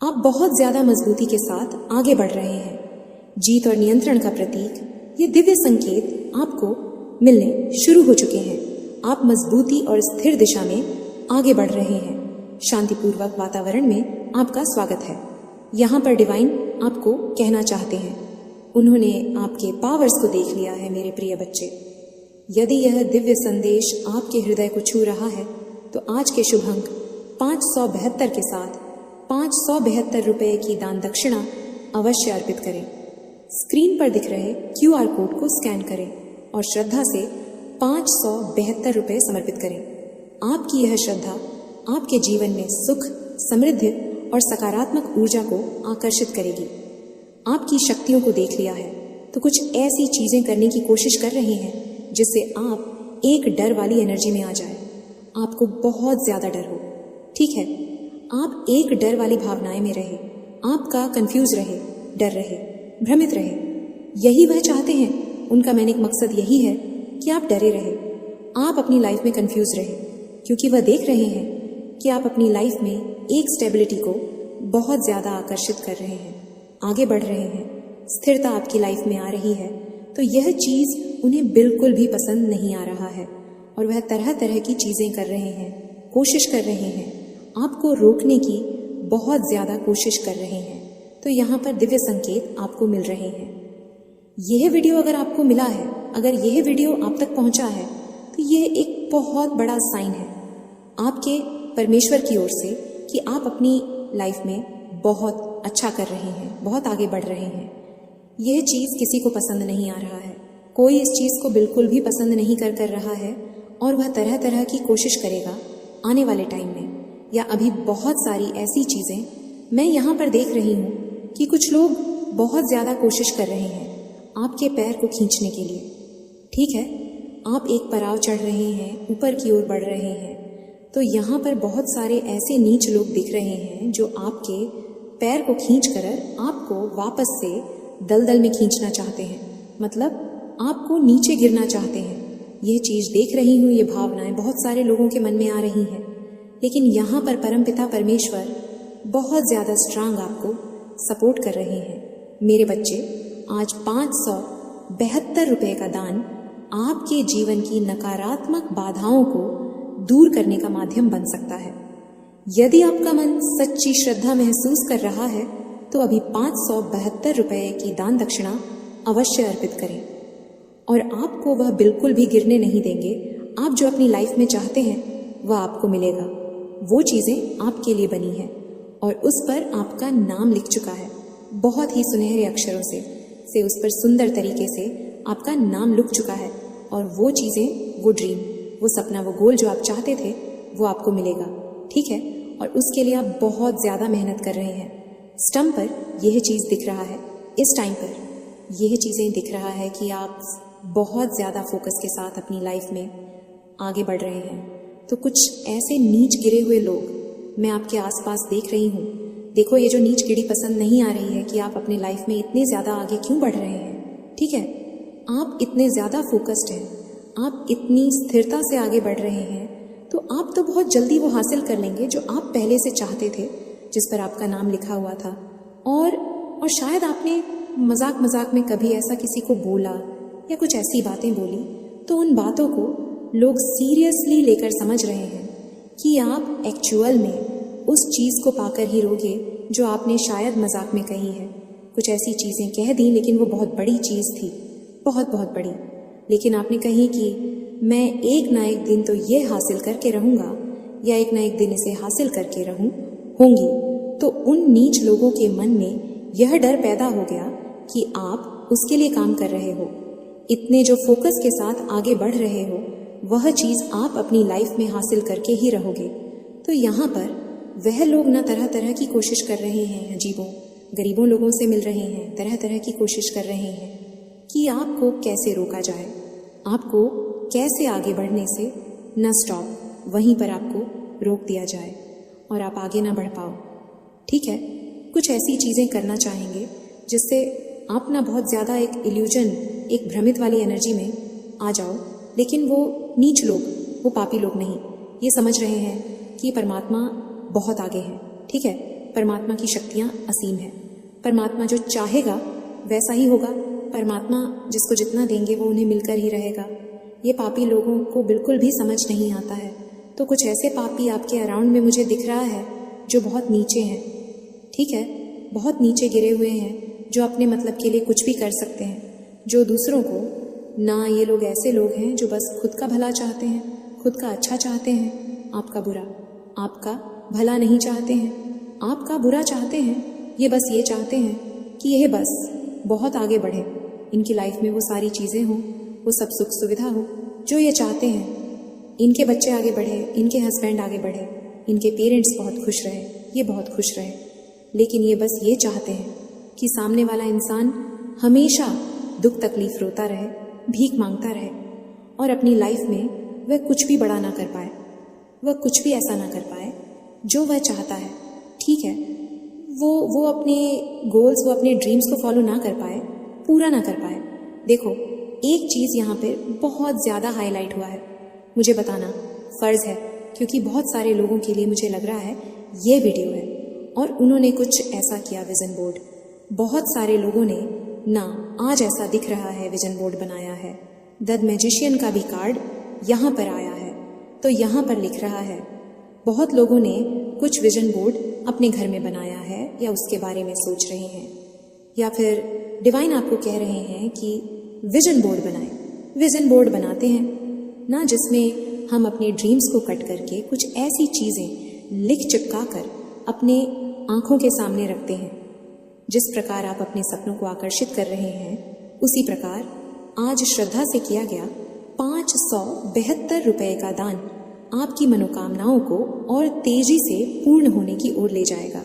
आप बहुत ज्यादा मजबूती के साथ आगे बढ़ रहे हैं। जीत और नियंत्रण का प्रतीक, ये दिव्य संकेत आपको मिलने शुरू हो चुके हैं। आप मजबूती और स्थिर दिशा में आगे बढ़ रहे हैं। शांतिपूर्वक वातावरण में आपका स्वागत है। यहाँ पर डिवाइन आपको कहना चाहते हैं, उन्होंने आपके पावर्स को देख लिया है मेरे प्रिय बच्चे। यदि यह दिव्य संदेश आपके हृदय को छू रहा है तो आज के शुभ अंक 572 के साथ 572 रुपये की दान दक्षिणा अवश्य अर्पित करें। स्क्रीन पर दिख रहे QR कोड को स्कैन करें और श्रद्धा से 572 रुपये समर्पित करें। आपकी यह श्रद्धा आपके जीवन में सुख, समृद्धि और सकारात्मक ऊर्जा को आकर्षित करेगी। आपकी शक्तियों को देख लिया है तो कुछ ऐसी चीजें करने की कोशिश कर रहे हैं जिससे आप एक डर वाली एनर्जी में आ जाए। आपको बहुत ज्यादा डर हो, ठीक है, आप एक डर वाली भावनाएं में रहे, आपका कंफ्यूज रहे, डर रहे, भ्रमित रहे। यही वह चाहते हैं। उनका मैंने एक मकसद यही है कि आप डरे रहे, आप अपनी लाइफ में कंफ्यूज रहे, क्योंकि वह देख रहे हैं कि आप अपनी लाइफ में एक स्टेबिलिटी को बहुत ज्यादा आकर्षित कर रहे हैं, आगे बढ़ रहे हैं, स्थिरता आपकी लाइफ में आ रही है। तो यह चीज उन्हें बिल्कुल भी पसंद नहीं आ रहा है और वह तरह तरह की चीजें कर रहे हैं, कोशिश कर रहे हैं, आपको रोकने की बहुत ज्यादा कोशिश कर रहे हैं। तो यहाँ पर दिव्य संकेत आपको मिल रहे हैं। यह वीडियो अगर आपको मिला है, अगर यह वीडियो आप तक पहुंचा है, तो यह एक बहुत बड़ा साइन है आपके परमेश्वर की ओर से कि आप अपनी लाइफ में बहुत अच्छा कर रहे हैं, बहुत आगे बढ़ रहे हैं। यह चीज किसी को पसंद नहीं आ रहा है, कोई इस चीज को बिल्कुल भी पसंद नहीं कर रहा है और वह तरह तरह की कोशिश करेगा आने वाले टाइम में, या अभी बहुत सारी ऐसी चीजें मैं यहाँ पर देख रही हूँ कि कुछ लोग बहुत ज्यादा कोशिश कर रहे हैं आपके पैर को खींचने के लिए। ठीक है, आप एक पड़ाव चढ़ रहे हैं, ऊपर की ओर बढ़ रहे हैं, तो यहाँ पर बहुत सारे ऐसे नीच लोग दिख रहे हैं जो आपके पैर को खींच कर आपको वापस से दलदल में खींचना चाहते हैं, मतलब आपको नीचे गिरना चाहते हैं। यह चीज देख रही हूँ, ये भावनाएं बहुत सारे लोगों के मन में आ रही हैं, लेकिन यहाँ पर परमपिता परमेश्वर बहुत ज्यादा स्ट्रांग आपको सपोर्ट कर रहे हैं। मेरे बच्चे, आज 572 रुपये का दान आपके जीवन की नकारात्मक बाधाओं को दूर करने का माध्यम बन सकता है। यदि आपका मन सच्ची श्रद्धा महसूस कर रहा है तो अभी 572 रुपये की दान दक्षिणा अवश्य अर्पित करें और आपको वह बिल्कुल भी गिरने नहीं देंगे। आप जो अपनी लाइफ में चाहते हैं वह आपको मिलेगा। वो चीजें आपके लिए बनी है और उस पर आपका नाम लिख चुका है, बहुत ही सुनहरे अक्षरों से उस पर सुंदर तरीके से आपका नाम लिख चुका है। और वो चीजें, वो ड्रीम, वो सपना, वो गोल जो आप चाहते थे वो आपको मिलेगा, ठीक है। और उसके लिए आप बहुत ज्यादा मेहनत कर रहे हैं। स्टम्प पर यह चीज दिख रहा है, इस टाइम पर यह चीजें दिख रहा है कि आप बहुत ज्यादा फोकस के साथ अपनी लाइफ में आगे बढ़ रहे हैं। तो कुछ ऐसे नीच गिरे हुए लोग मैं आपके आसपास देख रही हूँ। देखो, ये जो नीच गिरी पसंद नहीं आ रही है कि आप अपने लाइफ में इतने ज्यादा आगे क्यों बढ़ रहे हैं, ठीक है। आप इतने ज्यादा फोकस्ड हैं, आप इतनी स्थिरता से आगे बढ़ रहे हैं, तो आप तो बहुत जल्दी वो हासिल कर लेंगे जो आप पहले से चाहते थे, जिस पर आपका नाम लिखा हुआ था। और शायद आपने मजाक में कभी ऐसा किसी को बोला या कुछ ऐसी बातें बोली, तो उन बातों को लोग सीरियसली लेकर समझ रहे हैं कि आप एक्चुअल में उस चीज को पाकर ही रोगे जो आपने शायद मजाक में कही है। कुछ ऐसी चीजें कह दी लेकिन वो बहुत बड़ी चीज थी, बहुत बड़ी, लेकिन आपने कही कि मैं एक ना एक दिन तो ये हासिल करके रहूंगा या एक ना एक दिन इसे हासिल करके होंगी। तो उन नीच लोगों के मन में यह डर पैदा हो गया कि आप उसके लिए काम कर रहे हो। इतने जो फोकस के साथ आगे बढ़ रहे हो वह चीज आप अपनी लाइफ में हासिल करके ही रहोगे। तो यहाँ पर वह लोग ना तरह तरह की कोशिश कर रहे हैं, अजीबों गरीबों लोगों से मिल रहे हैं, तरह तरह की कोशिश कर रहे हैं कि आपको कैसे रोका जाए, आपको कैसे आगे बढ़ने से न स्टॉप, वहीं पर आपको रोक दिया जाए और आप आगे ना बढ़ पाओ, ठीक है। कुछ ऐसी चीजें करना चाहेंगे जिससे आप ना बहुत ज्यादा एक इल्यूजन, एक भ्रमित वाली एनर्जी में आ जाओ, लेकिन वो नीच लोग, वो पापी लोग नहीं, ये समझ रहे हैं कि परमात्मा बहुत आगे है, ठीक है। परमात्मा की शक्तियाँ असीम है। परमात्मा जो चाहेगा वैसा ही होगा। परमात्मा जिसको जितना देंगे वो उन्हें मिलकर ही रहेगा। ये पापी लोगों को बिल्कुल भी समझ नहीं आता है। तो कुछ ऐसे पापी आपके अराउंड में मुझे दिख रहा है जो बहुत नीचे हैं, ठीक है, बहुत नीचे गिरे हुए हैं, जो अपने मतलब के लिए कुछ भी कर सकते हैं, जो दूसरों को ना, ये लोग ऐसे लोग हैं जो बस खुद का भला चाहते हैं, खुद का अच्छा चाहते हैं, आपका बुरा, आपका भला नहीं चाहते हैं, आपका बुरा चाहते हैं। ये बस ये चाहते हैं कि यह बस बहुत आगे बढ़े, इनकी लाइफ में वो सारी चीज़ें हों, वो सब सुख सुविधा हो जो ये चाहते हैं। इनके बच्चे आगे बढ़े, इनके हस्बैंड आगे बढ़े, इनके पेरेंट्स बहुत खुश रहे, ये बहुत खुश रहे। लेकिन ये बस ये चाहते हैं कि सामने वाला इंसान हमेशा दुख तकलीफ रोता रहे, भीख मांगता रहे और अपनी लाइफ में वह कुछ भी बड़ा ना कर पाए, वह कुछ भी ऐसा ना कर पाए जो वह चाहता है। ठीक है, वो अपने गोल्स, वो अपने ड्रीम्स को फॉलो ना कर पाए, पूरा ना कर पाए। देखो, एक चीज़ यहाँ पे बहुत ज़्यादा हाईलाइट हुआ है, मुझे बताना फ़र्ज़ है, क्योंकि बहुत सारे लोगों के लिए मुझे लग रहा है ये वीडियो है और उन्होंने कुछ ऐसा किया विज़न बोर्ड। बहुत सारे लोगों ने ना, आज ऐसा दिख रहा है विज़न बोर्ड बनाया है। द मैजिशियन का भी कार्ड यहाँ पर आया है, तो यहाँ पर लिख रहा है। बहुत लोगों ने कुछ विज़न बोर्ड अपने घर में बनाया है या उसके बारे में सोच रहे हैं, या फिर डिवाइन आपको कह रहे हैं कि विज़न बोर्ड बनाएं। विज़न बोर्ड बनाते हैं ना, जिसमें हम अपने ड्रीम्स को कट करके कुछ ऐसी चीज़ें लिख चिपका कर अपने आँखों के सामने रखते हैं। जिस प्रकार आप अपने सपनों को आकर्षित कर रहे हैं, उसी प्रकार आज श्रद्धा से किया गया 572 रुपये का दान आपकी मनोकामनाओं को और तेजी से पूर्ण होने की ओर ले जाएगा।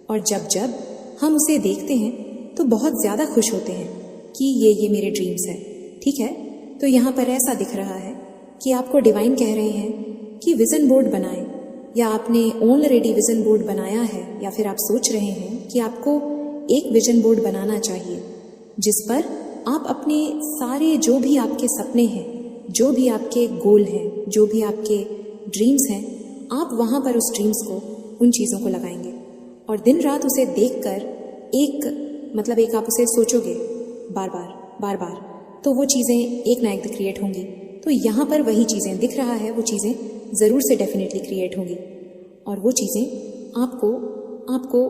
और जब जब हम उसे देखते हैं तो बहुत ज़्यादा खुश होते हैं कि ये मेरे ड्रीम्स हैं। ठीक है, तो यहाँ पर ऐसा दिख रहा है कि आपको डिवाइन कह रहे हैं कि विज़न बोर्ड बनाएं, या आपने ऑलरेडी विज़न बोर्ड बनाया है, या फिर आप सोच रहे हैं कि आपको एक विज़न बोर्ड बनाना चाहिए जिस पर आप अपने सारे जो भी आपके सपने हैं, जो भी आपके गोल हैं, जो भी आपके ड्रीम्स हैं, आप वहाँ पर उस ड्रीम्स को, उन चीज़ों को लगाएंगे और दिन रात उसे देखकर एक आप उसे सोचोगे बार बार, तो वो चीज़ें एक ना एक क्रिएट होंगी। तो यहाँ पर वही चीज़ें दिख रहा है, वो चीज़ें ज़रूर से डेफिनेटली क्रिएट होंगी और वो चीज़ें आपको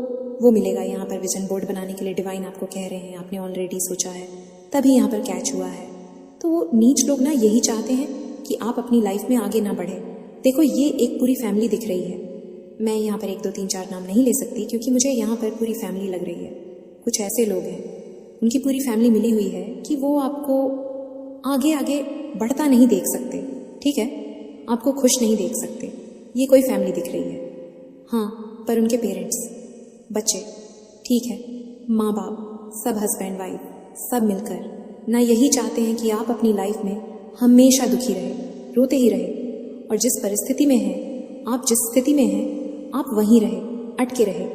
वो मिलेगा। यहाँ पर विज़न बोर्ड बनाने के लिए डिवाइन आपको कह रहे हैं, आपने ऑलरेडी सोचा है, तभी यहाँ पर कैच हुआ है। तो वो नीच लोग ना यही चाहते हैं कि आप अपनी लाइफ में आगे ना बढ़े। देखो, ये एक पूरी फैमिली दिख रही है। मैं यहाँ पर 1 2 3 4 नाम नहीं ले सकती क्योंकि मुझे यहाँ पर पूरी फैमिली लग रही है। कुछ ऐसे लोग हैं, उनकी पूरी फैमिली मिली हुई है कि वो आपको आगे बढ़ता नहीं देख सकते। ठीक है, आपको खुश नहीं देख सकते। ये कोई फैमिली दिख रही है, हाँ, पर उनके पेरेंट्स, बच्चे, ठीक है, माँ बाप, सब हस्बैंड वाइफ, सब मिलकर ना यही चाहते हैं कि आप अपनी लाइफ में हमेशा दुखी रहे, रोते ही रहे, और जिस परिस्थिति में हैं आप, जिस स्थिति में हैं आप, वहीं रहे, अटके रहे।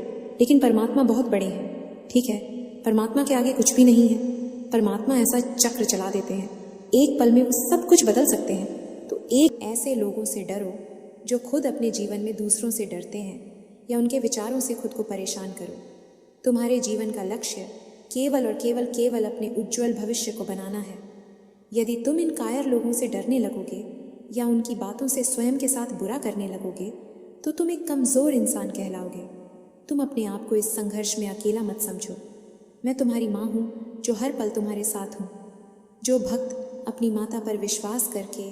लेकिन परमात्मा बहुत बड़े हैं। ठीक है, परमात्मा के आगे कुछ भी नहीं है। परमात्मा ऐसा चक्र चला देते हैं, एक पल में वो सब कुछ बदल सकते हैं। तो एक ऐसे लोगों से डरो जो खुद अपने जीवन में दूसरों से डरते हैं या उनके विचारों से खुद को परेशान करो। तुम्हारे जीवन का लक्ष्य केवल और केवल अपने उज्जवल भविष्य को बनाना है। यदि तुम इन कायर लोगों से डरने लगोगे या उनकी बातों से स्वयं के साथ बुरा करने लगोगे तो तुम एक कमज़ोर इंसान कहलाओगे। तुम अपने आप को इस संघर्ष में अकेला मत समझो। मैं तुम्हारी माँ हूँ जो हर पल तुम्हारे साथ हूँ। जो भक्त अपनी माता पर विश्वास करके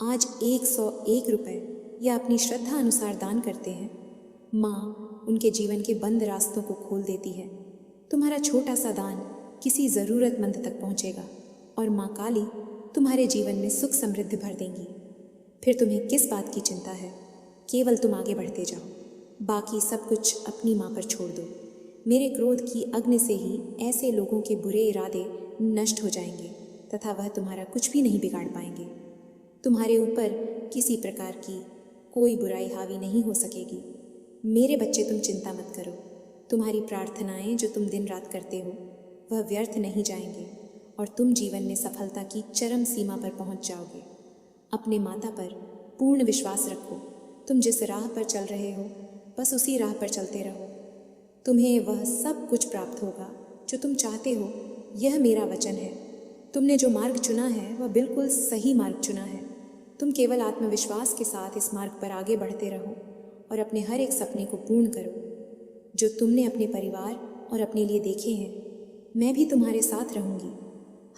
आज 101 रुपये या अपनी श्रद्धा अनुसार दान करते हैं, माँ उनके जीवन के बंद रास्तों को खोल देती है। तुम्हारा छोटा सा दान किसी ज़रूरतमंद तक पहुँचेगा और माँ काली तुम्हारे जीवन में सुख समृद्धि भर देंगी। फिर तुम्हें किस बात की चिंता है? केवल तुम आगे बढ़ते जाओ, बाकी सब कुछ अपनी माँ पर छोड़ दो। मेरे क्रोध की अग्नि से ही ऐसे लोगों के बुरे इरादे नष्ट हो जाएंगे तथा वह तुम्हारा कुछ भी नहीं बिगाड़ पाएंगे। तुम्हारे ऊपर किसी प्रकार की कोई बुराई हावी नहीं हो सकेगी। मेरे बच्चे, तुम चिंता मत करो। तुम्हारी प्रार्थनाएं जो तुम दिन रात करते हो वह व्यर्थ नहीं जाएंगे और तुम जीवन में सफलता की चरम सीमा पर पहुंच जाओगे। अपने माता पर पूर्ण विश्वास रखो। तुम जिस राह पर चल रहे हो बस उसी राह पर चलते रहो। तुम्हें वह सब कुछ प्राप्त होगा जो तुम चाहते हो, यह मेरा वचन है। तुमने जो मार्ग चुना है वह बिल्कुल सही मार्ग चुना है। तुम केवल आत्मविश्वास के साथ इस मार्ग पर आगे बढ़ते रहो और अपने हर एक सपने को पूर्ण करो जो तुमने अपने परिवार और अपने लिए देखे हैं। मैं भी तुम्हारे साथ रहूँगी।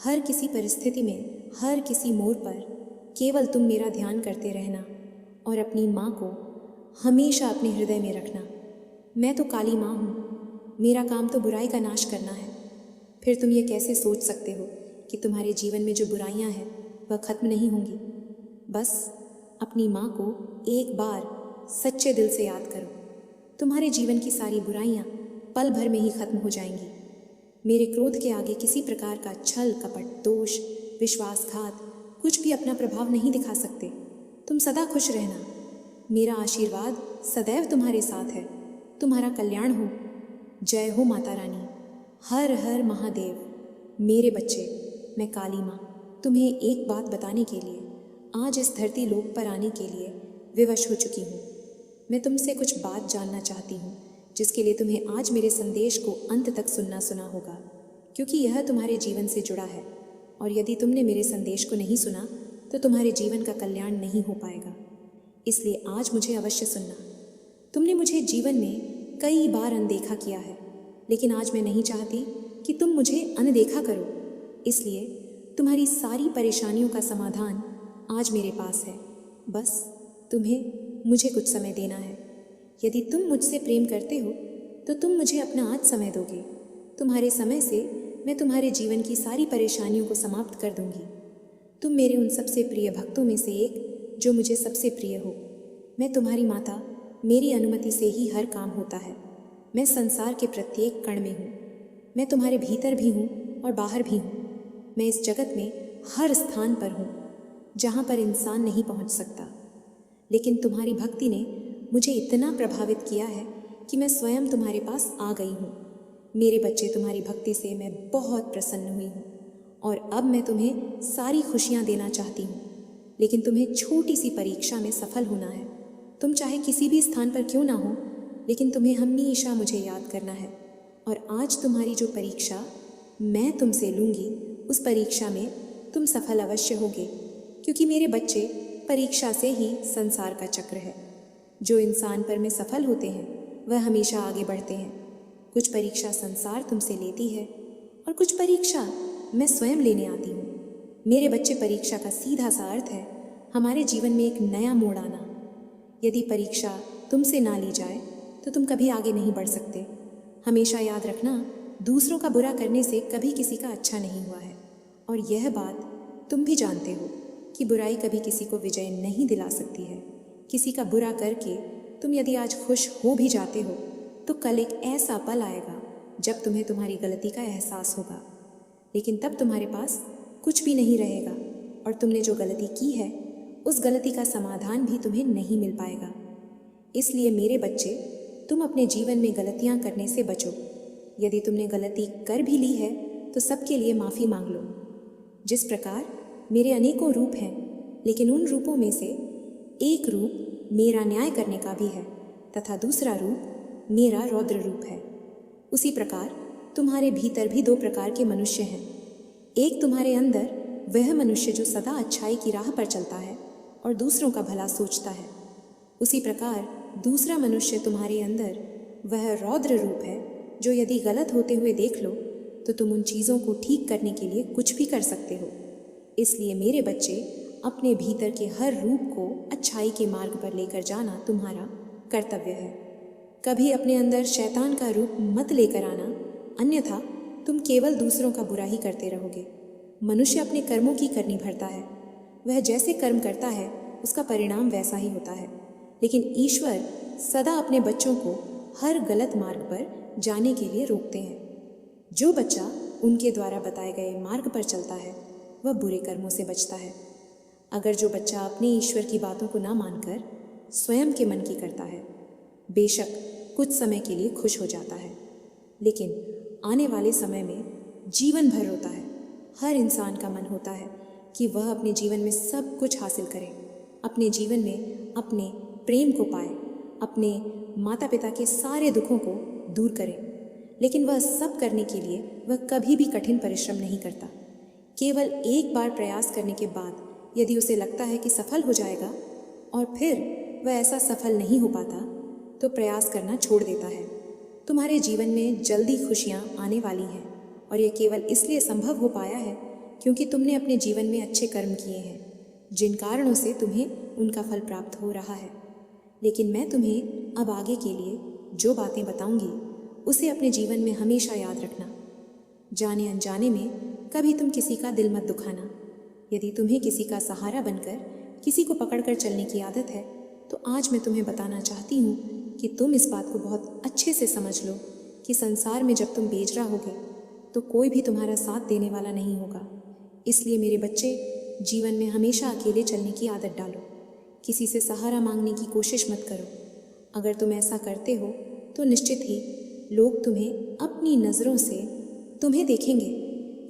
हर किसी परिस्थिति में, हर किसी मोड़ पर केवल तुम मेरा ध्यान करते रहना और अपनी माँ को हमेशा अपने हृदय में रखना। मैं तो काली माँ हूँ, मेरा काम तो बुराई का नाश करना है। फिर तुम ये कैसे सोच सकते हो कि तुम्हारे जीवन में जो बुराइयाँ हैं वह खत्म नहीं होंगी? बस अपनी माँ को एक बार सच्चे दिल से याद करो। तुम्हारे जीवन की सारी बुराइयाँ पल भर में ही खत्म हो जाएंगी। मेरे क्रोध के आगे किसी प्रकार का छल, कपट, दोष, विश्वासघात कुछ भी अपना प्रभाव नहीं दिखा सकते। तुम सदा खुश रहना। मेरा आशीर्वाद सदैव तुम्हारे साथ है। तुम्हारा कल्याण हो। जय हो माता रानी। हर हर महादेव। मेरे बच्चे, मैं काली माँ तुम्हें एक बात बताने के लिए आज इस धरती लोक पर आने के लिए विवश हो चुकी हूँ। मैं तुमसे कुछ बात जानना चाहती हूँ जिसके लिए तुम्हें आज मेरे संदेश को अंत तक सुना होगा, क्योंकि यह तुम्हारे जीवन से जुड़ा है और यदि तुमने मेरे संदेश को नहीं सुना तो तुम्हारे जीवन का कल्याण नहीं हो पाएगा। इसलिए आज मुझे अवश्य सुनना। तुमने मुझे जीवन में कई बार अनदेखा किया है, लेकिन आज मैं नहीं चाहती कि तुम मुझे अनदेखा करो। इसलिए तुम्हारी सारी परेशानियों का समाधान आज मेरे पास है। बस तुम्हें मुझे कुछ समय देना है। यदि तुम मुझसे प्रेम करते हो तो तुम मुझे अपना आज समय दोगे। तुम्हारे समय से मैं तुम्हारे जीवन की सारी परेशानियों को समाप्त कर दूंगी। तुम मेरे उन सबसे प्रिय भक्तों में से एक जो मुझे सबसे प्रिय हो। मैं तुम्हारी माता, मेरी अनुमति से ही हर काम होता है। मैं संसार के प्रत्येक कण में हूँ। मैं तुम्हारे भीतर भी हूँ और बाहर भी हूँ। मैं इस जगत में हर स्थान पर हूँ जहाँ पर इंसान नहीं पहुँच सकता। लेकिन तुम्हारी भक्ति ने मुझे इतना प्रभावित किया है कि मैं स्वयं तुम्हारे पास आ गई हूँ। मेरे बच्चे, तुम्हारी भक्ति से मैं बहुत प्रसन्न हुई हूँ और अब मैं तुम्हें सारी खुशियाँ देना चाहती हूँ। लेकिन तुम्हें छोटी सी परीक्षा में सफल होना है। तुम चाहे किसी भी स्थान पर क्यों ना हो, लेकिन तुम्हें हमेशा मुझे याद करना है। और आज तुम्हारी जो परीक्षा मैं तुमसे लूँगी, उस परीक्षा में तुम सफल अवश्य होगे, क्योंकि मेरे बच्चे, परीक्षा से ही संसार का चक्र है। जो इंसान पर में सफल होते हैं वह हमेशा आगे बढ़ते हैं। कुछ परीक्षा संसार तुमसे लेती है और कुछ परीक्षा मैं स्वयं लेने आती हूँ। मेरे बच्चे, परीक्षा का सीधा सा अर्थ है हमारे जीवन में एक नया मोड़ आना। यदि परीक्षा तुमसे ना ली जाए तो तुम कभी आगे नहीं बढ़ सकते। हमेशा याद रखना, दूसरों का बुरा करने से कभी किसी का अच्छा नहीं हुआ है। और यह बात तुम भी जानते हो कि बुराई कभी किसी को विजय नहीं दिला सकती है। किसी का बुरा करके तुम यदि आज खुश हो भी जाते हो तो कल एक ऐसा पल आएगा जब तुम्हें तुम्हारी गलती का एहसास होगा, लेकिन तब तुम्हारे पास कुछ भी नहीं रहेगा और तुमने जो गलती की है उस गलती का समाधान भी तुम्हें नहीं मिल पाएगा। इसलिए मेरे बच्चे, तुम अपने जीवन में गलतियां करने से बचो। यदि तुमने गलती कर भी ली है तो सबके लिए माफ़ी मांग लो। जिस प्रकार मेरे अनेकों रूप हैं, लेकिन उन रूपों में से एक रूप मेरा न्याय करने का भी है तथा दूसरा रूप मेरा रौद्र रूप है। उसी प्रकार तुम्हारे भीतर भी दो प्रकार के मनुष्य हैं। एक तुम्हारे अंदर वह मनुष्य जो सदा अच्छाई की राह पर चलता है और दूसरों का भला सोचता है। उसी प्रकार दूसरा मनुष्य तुम्हारे अंदर वह रौद्र रूप है जो यदि गलत होते हुए देख लो तो तुम उन चीज़ों को ठीक करने के लिए कुछ भी कर सकते हो। इसलिए मेरे बच्चे, अपने भीतर के हर रूप को अच्छाई के मार्ग पर लेकर जाना तुम्हारा कर्तव्य है। कभी अपने अंदर शैतान का रूप मत लेकर आना, अन्यथा तुम केवल दूसरों का बुरा ही करते रहोगे। मनुष्य अपने कर्मों की करनी भरता है। वह जैसे कर्म करता है उसका परिणाम वैसा ही होता है। लेकिन ईश्वर सदा अपने बच्चों को हर गलत मार्ग पर जाने के लिए रोकते हैं। जो बच्चा उनके द्वारा बताए गए मार्ग पर चलता है वह बुरे कर्मों से बचता है। अगर जो बच्चा अपने ईश्वर की बातों को ना मानकर स्वयं के मन की करता है, बेशक कुछ समय के लिए खुश हो जाता है, लेकिन आने वाले समय में जीवन भर रोता है। हर इंसान का मन होता है कि वह अपने जीवन में सब कुछ हासिल करे, अपने जीवन में अपने प्रेम को पाए, अपने माता पिता के सारे दुखों को दूर करें। लेकिन वह सब करने के लिए वह कभी भी कठिन परिश्रम नहीं करता। केवल एक बार प्रयास करने के बाद यदि उसे लगता है कि सफल हो जाएगा और फिर वह ऐसा सफल नहीं हो पाता तो प्रयास करना छोड़ देता है। तुम्हारे जीवन में जल्दी खुशियाँ आने वाली हैं और यह केवल इसलिए संभव हो पाया है क्योंकि तुमने अपने जीवन में अच्छे कर्म किए हैं, जिन कारणों से तुम्हें उनका फल प्राप्त हो रहा है। लेकिन मैं तुम्हें अब आगे के लिए जो बातें बताऊंगी उसे अपने जीवन में हमेशा याद रखना। जाने अनजाने में कभी तुम किसी का दिल मत दुखाना। यदि तुम्हें किसी का सहारा बनकर किसी को पकड़कर चलने की आदत है तो आज मैं तुम्हें बताना चाहती हूँ कि तुम इस बात को बहुत अच्छे से समझ लो कि संसार में जब तुम बेच रहोगे तो कोई भी तुम्हारा साथ देने वाला नहीं होगा। इसलिए मेरे बच्चे, जीवन में हमेशा अकेले चलने की आदत डालो। किसी से सहारा मांगने की कोशिश मत करो। अगर तुम ऐसा करते हो तो निश्चित ही लोग तुम्हें अपनी नज़रों से तुम्हें देखेंगे,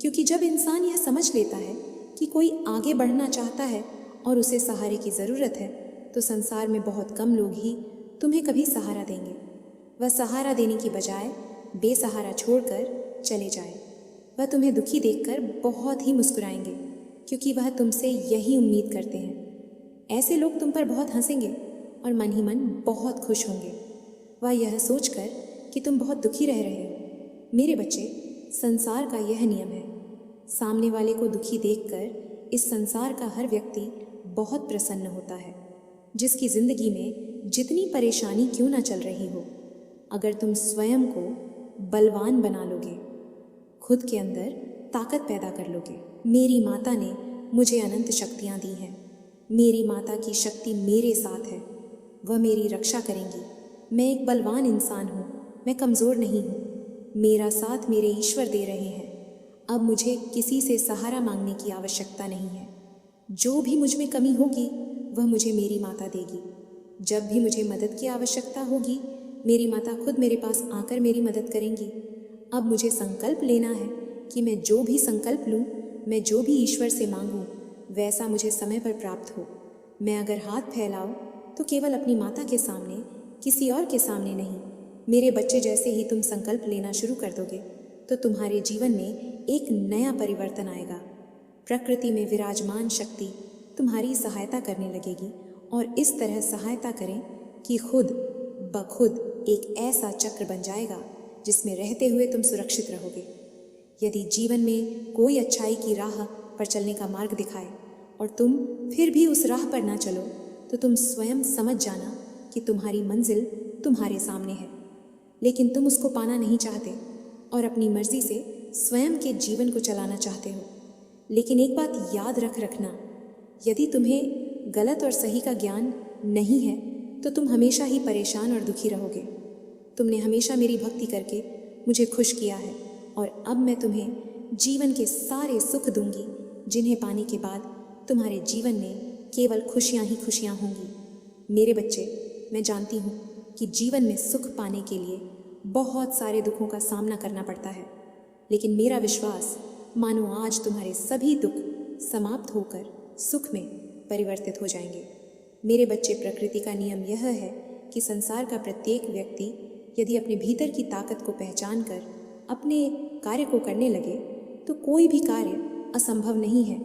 क्योंकि जब इंसान यह समझ लेता है कि कोई आगे बढ़ना चाहता है और उसे सहारे की ज़रूरत है तो संसार में बहुत कम लोग ही तुम्हें कभी सहारा देंगे। वह सहारा देने की बजाय बेसहारा छोड़कर चले जाए। वह तुम्हें दुखी देखकर बहुत ही मुस्कुराएंगे, क्योंकि वह तुमसे यही उम्मीद करते हैं। ऐसे लोग तुम पर बहुत हंसेंगे और मन ही मन बहुत खुश होंगे, वह यह सोचकर कि तुम बहुत दुखी रह रहे हो। मेरे बच्चे, संसार का यह नियम है। सामने वाले को दुखी देखकर इस संसार का हर व्यक्ति बहुत प्रसन्न होता है, जिसकी जिंदगी में जितनी परेशानी क्यों ना चल रही हो। अगर तुम स्वयं को बलवान बना लोगे, खुद के अंदर ताकत पैदा कर लोगे। मेरी माता ने मुझे अनंत शक्तियाँ दी हैं। मेरी माता की शक्ति मेरे साथ है, वह मेरी रक्षा करेंगी। मैं एक बलवान इंसान हूँ, मैं कमज़ोर नहीं हूँ। मेरा साथ मेरे ईश्वर दे रहे हैं। अब मुझे किसी से सहारा मांगने की आवश्यकता नहीं है। जो भी मुझ में कमी होगी वह मुझे मेरी माता देगी। जब भी मुझे मदद की आवश्यकता होगी मेरी माता खुद मेरे पास आकर मेरी मदद करेंगी। अब मुझे संकल्प लेना है कि मैं जो भी संकल्प लूँ, मैं जो भी ईश्वर से मांगूँ वैसा मुझे समय पर प्राप्त हो। मैं अगर हाथ फैलाऊँ तो केवल अपनी माता के सामने, किसी और के सामने नहीं। मेरे बच्चे, जैसे ही तुम संकल्प लेना शुरू कर दोगे तो तुम्हारे जीवन में एक नया परिवर्तन आएगा। प्रकृति में विराजमान शक्ति तुम्हारी सहायता करने लगेगी और इस तरह सहायता करें कि खुद ब खुद एक ऐसा चक्र बन जाएगा जिसमें रहते हुए तुम सुरक्षित रहोगे। यदि जीवन में कोई अच्छाई की राह पर चलने का मार्ग दिखाए और तुम फिर भी उस राह पर ना चलो तो तुम स्वयं समझ जाना कि तुम्हारी मंजिल तुम्हारे सामने है, लेकिन तुम उसको पाना नहीं चाहते और अपनी मर्जी से स्वयं के जीवन को चलाना चाहते हो। लेकिन एक बात याद रखना, यदि तुम्हें गलत और सही का ज्ञान नहीं है तो तुम हमेशा ही परेशान और दुखी रहोगे। तुमने हमेशा मेरी भक्ति करके मुझे खुश किया है और अब मैं तुम्हें जीवन के सारे सुख दूंगी, जिन्हें पाने के बाद तुम्हारे जीवन में केवल खुशियाँ ही खुशियाँ होंगी। मेरे बच्चे, मैं जानती हूँ कि जीवन में सुख पाने के लिए बहुत सारे दुखों का सामना करना पड़ता है, लेकिन मेरा विश्वास मानो आज तुम्हारे सभी दुख समाप्त होकर सुख में परिवर्तित हो जाएंगे। मेरे बच्चे, प्रकृति का नियम यह है कि संसार का प्रत्येक व्यक्ति यदि अपने भीतर की ताकत को पहचान कर अपने कार्य को करने लगे तो कोई भी कार्य असंभव नहीं है।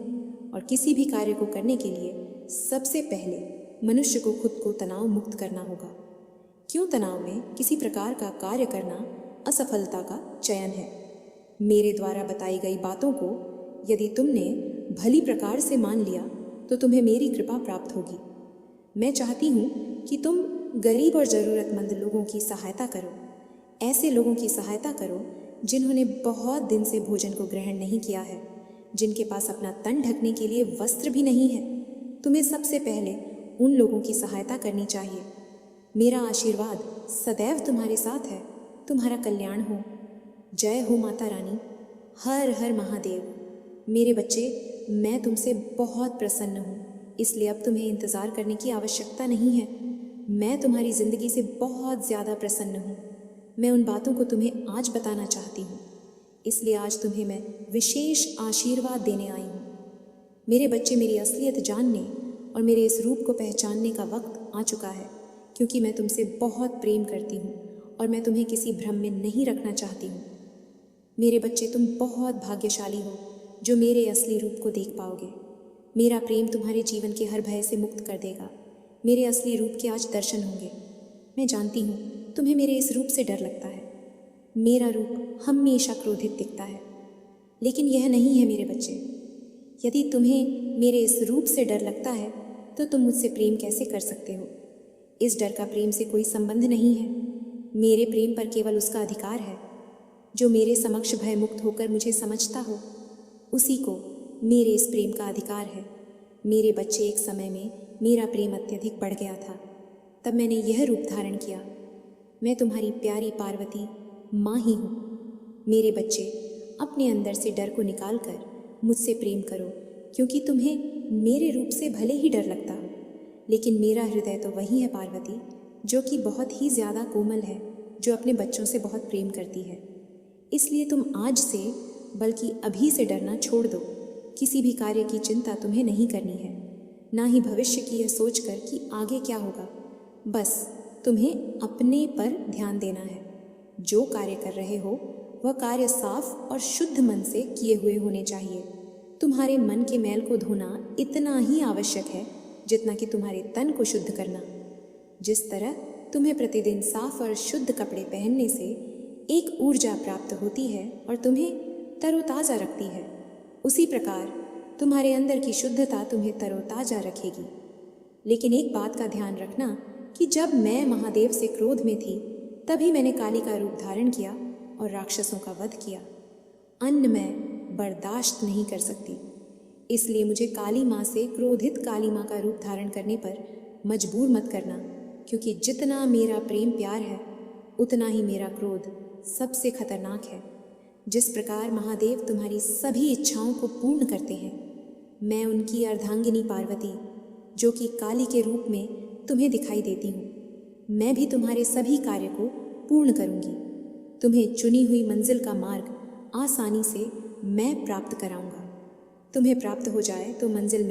और किसी भी कार्य को करने के लिए सबसे पहले मनुष्य को खुद को तनाव मुक्त करना होगा। क्यों तनाव में किसी प्रकार का कार्य करना असफलता का चयन है। मेरे द्वारा बताई गई बातों को यदि तुमने भली प्रकार से मान लिया तो तुम्हें मेरी कृपा प्राप्त होगी। मैं चाहती हूँ कि तुम गरीब और ज़रूरतमंद लोगों की सहायता करो। ऐसे लोगों की सहायता करो जिन्होंने बहुत दिन से भोजन को ग्रहण नहीं किया है, जिनके पास अपना तन ढकने के लिए वस्त्र भी नहीं है। तुम्हें सबसे पहले उन लोगों की सहायता करनी चाहिए। मेरा आशीर्वाद सदैव तुम्हारे साथ है। तुम्हारा कल्याण हो। जय हो माता रानी। हर हर महादेव। मेरे बच्चे, मैं तुमसे बहुत प्रसन्न हूँ, इसलिए अब तुम्हें इंतज़ार करने की आवश्यकता नहीं है। मैं तुम्हारी ज़िंदगी से बहुत ज़्यादा प्रसन्न हूँ। मैं उन बातों को तुम्हें आज बताना चाहती हूँ, इसलिए आज तुम्हें मैं विशेष आशीर्वाद देने आई हूँ। मेरे बच्चे, मेरी असलियत जानने और मेरे इस रूप को पहचानने का वक्त आ चुका है, क्योंकि मैं तुमसे बहुत प्रेम करती हूँ और मैं तुम्हें किसी भ्रम में नहीं रखना चाहती हूँ। मेरे बच्चे, तुम बहुत भाग्यशाली हो जो मेरे असली रूप को देख पाओगे। मेरा प्रेम तुम्हारे जीवन के हर भय से मुक्त कर देगा। मेरे असली रूप के आज दर्शन होंगे। मैं जानती हूँ तुम्हें मेरे इस रूप से डर लगता है। मेरा रूप हमेशा क्रोधित दिखता है, लेकिन यह नहीं है मेरे बच्चे। यदि तुम्हें मेरे इस रूप से डर लगता है तो तुम मुझसे प्रेम कैसे कर सकते हो? इस डर का प्रेम से कोई संबंध नहीं है। मेरे प्रेम पर केवल उसका अधिकार है। जो मेरे समक्ष भय मुक्त होकर मुझे समझता हो, उसी को मेरे इस प्रेम का अधिकार है। मेरे बच्चे, एक समय में मेरा प्रेम अत्यधिक बढ़ गया था। तब मैंने यह रूप धारण किया। मैं तुम्हारी प्यारी पार्वती माँ ही हूँ। मेरे बच्चे, अपने अंदर से डर को निकालकर मुझसे प्रेम करो, क्योंकि तुम्हें मेरे रूप से भले ही डर लगता हो, लेकिन मेरा हृदय तो वही है पार्वती, जो कि बहुत ही ज़्यादा कोमल है, जो अपने बच्चों से बहुत प्रेम करती है। इसलिए तुम आज से, बल्कि अभी से डरना छोड़ दो। किसी भी कार्य की चिंता तुम्हें नहीं करनी है, ना ही भविष्य की यह सोचकर कि आगे क्या होगा। बस तुम्हें अपने पर ध्यान देना है। जो कार्य कर रहे हो वह कार्य साफ और शुद्ध मन से किए हुए होने चाहिए। तुम्हारे मन के मैल को धोना इतना ही आवश्यक है जितना कि तुम्हारे तन को शुद्ध करना। जिस तरह तुम्हें प्रतिदिन साफ और शुद्ध कपड़े पहनने से एक ऊर्जा प्राप्त होती है और तुम्हें तरोताज़ा रखती है, उसी प्रकार तुम्हारे अंदर की शुद्धता तुम्हें तरोताज़ा रखेगी। लेकिन एक बात का ध्यान रखना कि जब मैं महादेव से क्रोध में थी, तभी मैंने काली का रूप धारण किया और राक्षसों का वध किया। अन्न मैं बर्दाश्त नहीं कर सकती, इसलिए मुझे काली माँ से क्रोधित काली माँ का रूप धारण करने पर मजबूर मत करना, क्योंकि जितना मेरा प्रेम प्यार है, उतना ही मेरा क्रोध सबसे खतरनाक है। जिस प्रकार महादेव तुम्हारी सभी इच्छाओं को पूर्ण करते हैं, मैं उनकी अर्धांगिनी पार्वती, जो कि काली के रूप में तुम्हें दिखाई देती हूँ, मैं भी तुम्हारे सभी कार्य को पूर्ण करूँगी। तुम्हें चुनी हुई मंजिल का मार्ग आसानी से मैं प्राप्त कराऊंगा। तुम्हें प्राप्त हो जाए तो मंजिल में